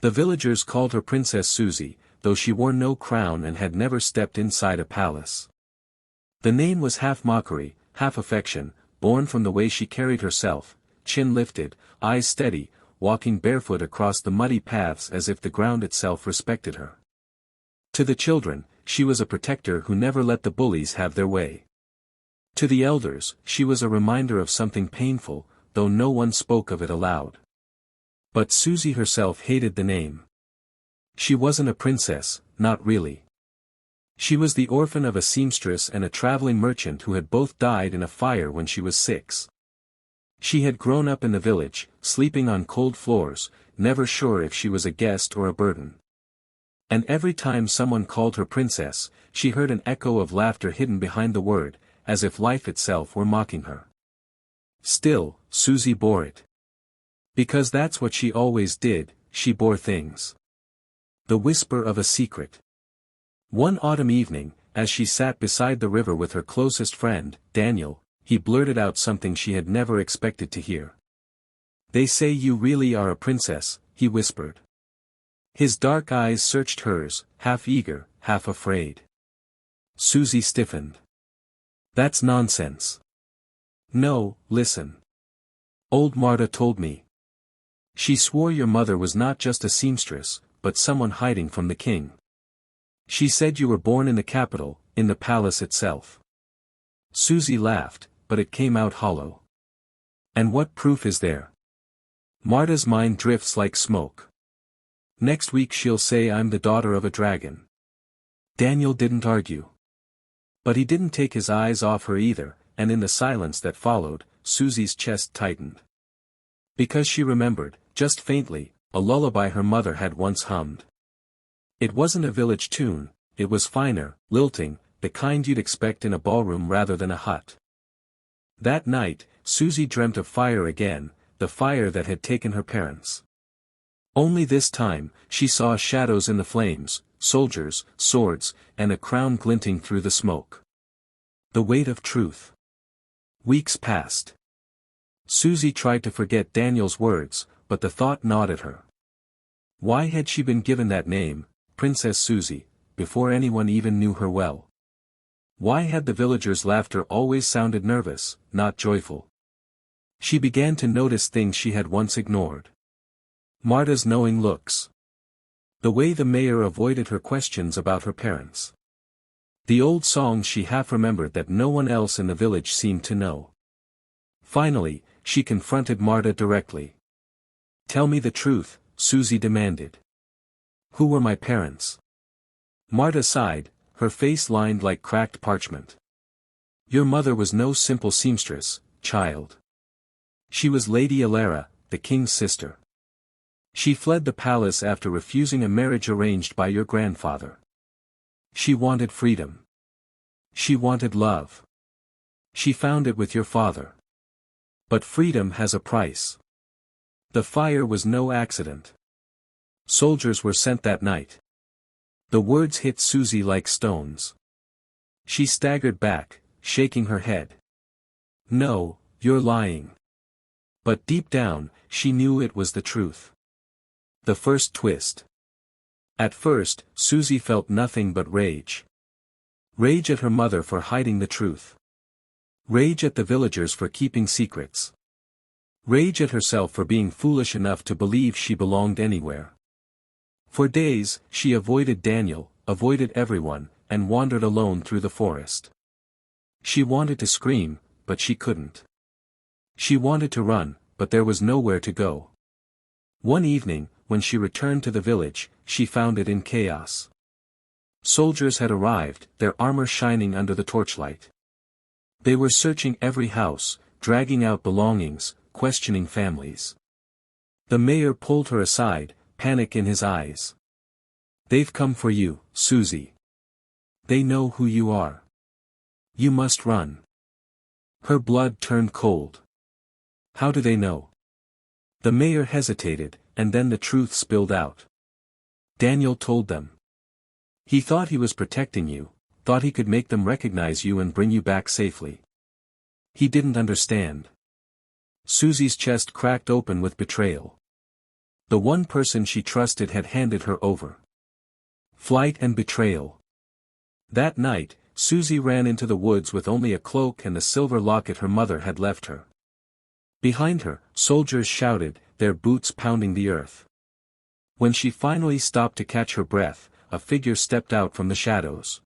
The villagers called her Princess Susie, though she wore no crown and had never stepped inside a palace. The name was half mockery, half affection, born from the way she carried herself, chin lifted, eyes steady, walking barefoot across the muddy paths as if the ground itself respected her. To the children, she was a protector who never let the bullies have their way. To the elders, she was a reminder of something painful, though no one spoke of it aloud. But Susie herself hated the name. She wasn't a princess, not really. She was the orphan of a seamstress and a traveling merchant who had both died in a fire when she was 6. She had grown up in the village, sleeping on cold floors, never sure if she was a guest or a burden. And every time someone called her princess, she heard an echo of laughter hidden behind the word, as if life itself were mocking her. Still, Susie bore it. Because that's what she always did, she bore things. The whisper of a secret. One autumn evening, as she sat beside the river with her closest friend, Daniel, he blurted out something she had never expected to hear. "They say you really are a princess," he whispered. His dark eyes searched hers, half eager, half afraid. Susie stiffened. "That's nonsense." "No, listen. Old Marta told me. She swore your mother was not just a seamstress, but someone hiding from the king. She said you were born in the capital, in the palace itself." Susie laughed, but it came out hollow. "And what proof is there? Marta's mind drifts like smoke. Next week she'll say I'm the daughter of a dragon." Daniel didn't argue. But he didn't take his eyes off her either, and in the silence that followed, Susie's chest tightened. Because she remembered, just faintly, a lullaby her mother had once hummed. It wasn't a village tune, it was finer, lilting, the kind you'd expect in a ballroom rather than a hut. That night, Susie dreamt of fire again, the fire that had taken her parents. Only this time, she saw shadows in the flames, soldiers, swords, and a crown glinting through the smoke. The weight of truth. Weeks passed. Susie tried to forget Daniel's words, but the thought gnawed at her. Why had she been given that name, Princess Susie, before anyone even knew her well? Why had the villagers' laughter always sounded nervous, not joyful? She began to notice things she had once ignored. Marta's knowing looks. The way the mayor avoided her questions about her parents. The old songs she half remembered that no one else in the village seemed to know. Finally, she confronted Marta directly. "Tell me the truth," Susie demanded. "Who were my parents?" Marta sighed, her face lined like cracked parchment. "Your mother was no simple seamstress, child. She was Lady Alara, the king's sister. She fled the palace after refusing a marriage arranged by your grandfather. She wanted freedom. She wanted love. She found it with your father. But freedom has a price. The fire was no accident. Soldiers were sent that night." The words hit Susie like stones. She staggered back, shaking her head. "No, you're lying." But deep down, she knew it was the truth. The first twist. At first, Susie felt nothing but rage. Rage at her mother for hiding the truth. Rage at the villagers for keeping secrets. Rage at herself for being foolish enough to believe she belonged anywhere. For days, she avoided Daniel, avoided everyone, and wandered alone through the forest. She wanted to scream, but she couldn't. She wanted to run, but there was nowhere to go. One evening, when she returned to the village, she found it in chaos. Soldiers had arrived, their armor shining under the torchlight. They were searching every house, dragging out belongings, questioning families. The mayor pulled her aside, panic in his eyes. "They've come for you, Susie. They know who you are. You must run." Her blood turned cold. "How do they know?" The mayor hesitated, and then the truth spilled out. "Daniel told them. He thought he was protecting you, thought he could make them recognize you and bring you back safely. He didn't understand." Susie's chest cracked open with betrayal. The one person she trusted had handed her over. Flight and betrayal. That night, Susie ran into the woods with only a cloak and the silver locket her mother had left her. Behind her, soldiers shouted, their boots pounding the earth. When she finally stopped to catch her breath, a figure stepped out from the shadows.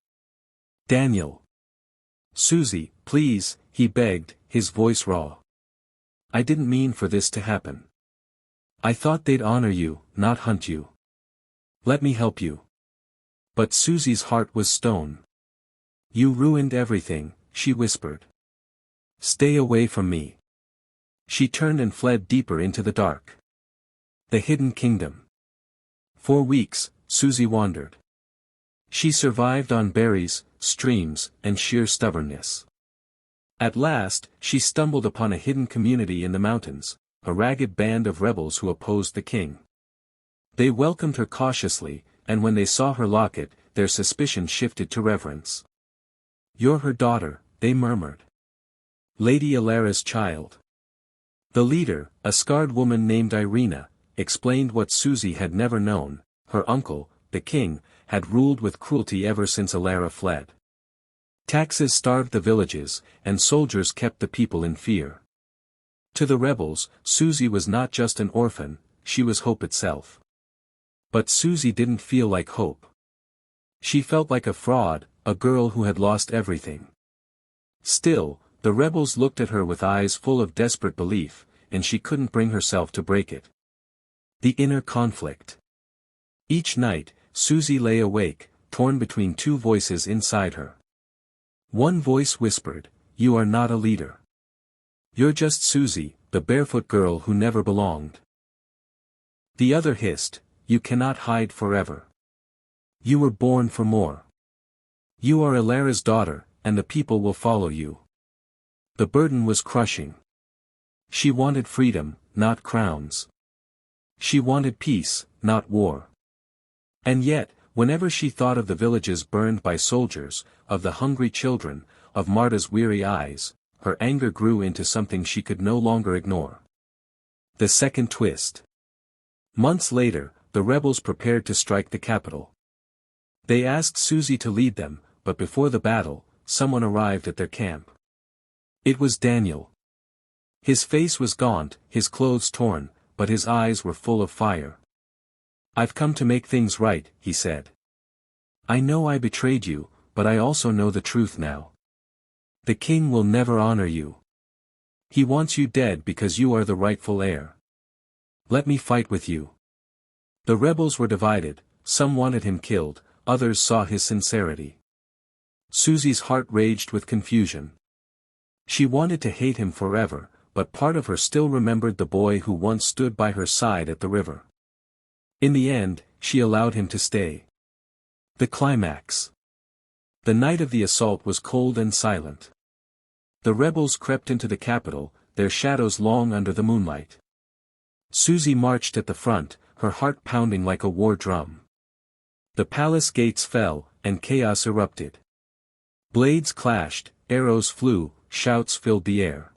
Daniel. "Susie, please," he begged, his voice raw. "I didn't mean for this to happen. I thought they'd honor you, not hunt you. Let me help you." But Susie's heart was stone. "You ruined everything," she whispered. "Stay away from me." She turned and fled deeper into the dark. The Hidden Kingdom. For weeks, Susie wandered. She survived on berries, streams, and sheer stubbornness. At last, she stumbled upon a hidden community in the mountains, a ragged band of rebels who opposed the king. They welcomed her cautiously, and when they saw her locket, their suspicion shifted to reverence. "You're her daughter," they murmured. "Lady Alara's child." The leader, a scarred woman named Irina, explained what Susie had never known: her uncle, the king, had ruled with cruelty ever since Alara fled. Taxes starved the villages, and soldiers kept the people in fear. To the rebels, Susie was not just an orphan, she was hope itself. But Susie didn't feel like hope. She felt like a fraud, a girl who had lost everything. Still, the rebels looked at her with eyes full of desperate belief, and she couldn't bring herself to break it. The inner conflict. Each night, Susie lay awake, torn between two voices inside her. One voice whispered, "You are not a leader. You're just Susie, the barefoot girl who never belonged." The other hissed, "You cannot hide forever. You were born for more. You are Alara's daughter, and the people will follow you." The burden was crushing. She wanted freedom, not crowns. She wanted peace, not war. And yet, whenever she thought of the villages burned by soldiers, of the hungry children, of Marta's weary eyes, her anger grew into something she could no longer ignore. The second twist. Months later, the rebels prepared to strike the capital. They asked Susie to lead them, but before the battle, someone arrived at their camp. It was Daniel. His face was gaunt, his clothes torn, but his eyes were full of fire. "I've come to make things right," he said. "I know I betrayed you, but I also know the truth now. The king will never honor you. He wants you dead because you are the rightful heir. Let me fight with you." The rebels were divided, some wanted him killed, others saw his sincerity. Susie's heart raged with confusion. She wanted to hate him forever, but part of her still remembered the boy who once stood by her side at the river. In the end, she allowed him to stay. The climax. The night of the assault was cold and silent. The rebels crept into the capital, their shadows long under the moonlight. Susie marched at the front, her heart pounding like a war drum. The palace gates fell, and chaos erupted. Blades clashed, arrows flew, shouts filled the air.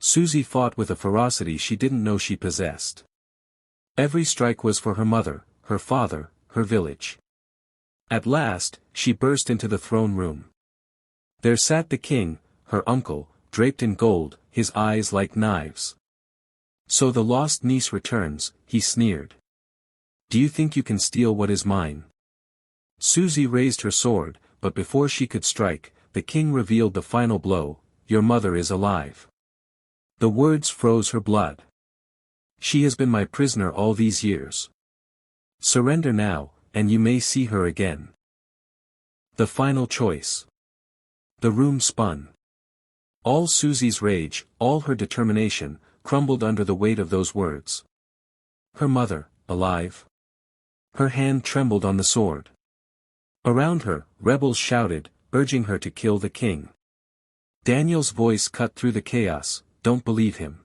Susie fought with a ferocity she didn't know she possessed. Every strike was for her mother, her father, her village. At last, she burst into the throne room. There sat the king, her uncle, draped in gold, his eyes like knives. "So the lost niece returns," he sneered. "Do you think you can steal what is mine?" Susie raised her sword, but before she could strike, the king revealed the final blow: "Your mother is alive." The words froze her blood. "She has been my prisoner all these years. Surrender now, and you may see her again." The final choice. The room spun. All Susie's rage, all her determination, crumbled under the weight of those words. Her mother, alive? Her hand trembled on the sword. Around her, rebels shouted, urging her to kill the king. Daniel's voice cut through the chaos, "Don't believe him.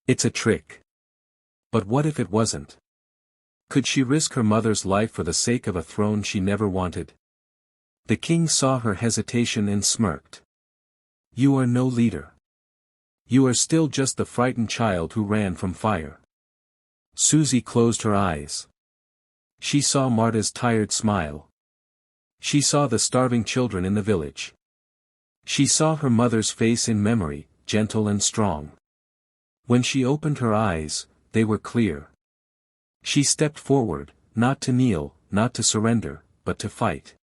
It's a trick." But what if it wasn't? Could she risk her mother's life for the sake of a throne she never wanted? The king saw her hesitation and smirked. "You are no leader. You are still just the frightened child who ran from fire." Susie closed her eyes. She saw Marta's tired smile. She saw the starving children in the village. She saw her mother's face in memory, gentle and strong. When she opened her eyes, they were clear. She stepped forward, not to kneel, not to surrender, but to fight.